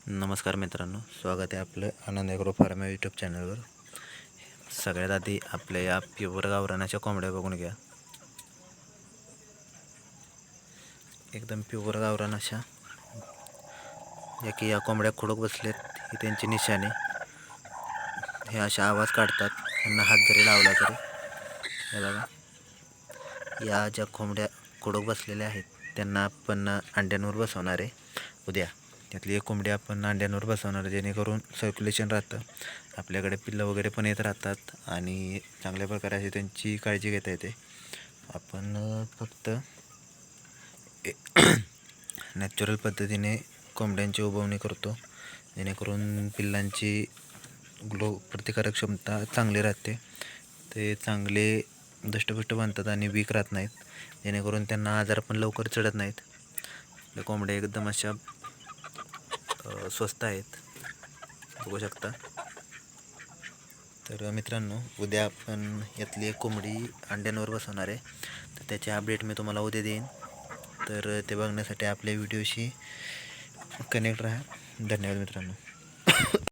नमस्कार मित्रांनो, स्वागत आहे आपलं आनंद ॲग्रो फार्म या यूट्यूब चॅनलवर। सगळ्यात आधी आपल्या या प्युअर गावरानाच्या कोंबड्या बघून घ्या। एकदम प्युअर गावरान अशा या कोंबड्या खुडक बसलेत, ही त्यांची निशाणी। हे अशा आवाज काढतात, त्यांना हात जरी लावला तरी। हे बघा, या ज्या कोंबड्या खुडक बसलेल्या आहेत त्यांना आपण अंड्यांवर बसवणार आहे उद्या। त्यातली एक कोंबडी आपण अंड्यांवर बसवणार, जेणेकरून सर्क्युलेशन राहतं, आपल्याकडे पिल्लं वगैरे पण येत राहतात आणि चांगल्या प्रकारे अशी त्यांची काळजी घेता येते। आपण फक्त नॅचरल पद्धतीने कोंबड्यांची उबवणी करतो, जेणेकरून पिल्लांची प्रतिकारक क्षमता चांगली राहते, ते चांगले दष्टपुष्ट बनतात आणि वीक राहत नाहीत, जेणेकरून त्यांना आजार पण लवकर चढत नाहीत। आपल्या कोंबड्या एकदम अशा स्वस्त आहेत, बघू शकता। तर मित्रांनो, उद्या आपण यातली एक कोंबडी अंड्यांवर बसवणार आहे, तर त्याची अपडेट मी तुम्हाला उद्या देईन। तर ते बघण्यासाठी आपल्या व्हिडिओशी कनेक्ट राहा। धन्यवाद मित्रांनो।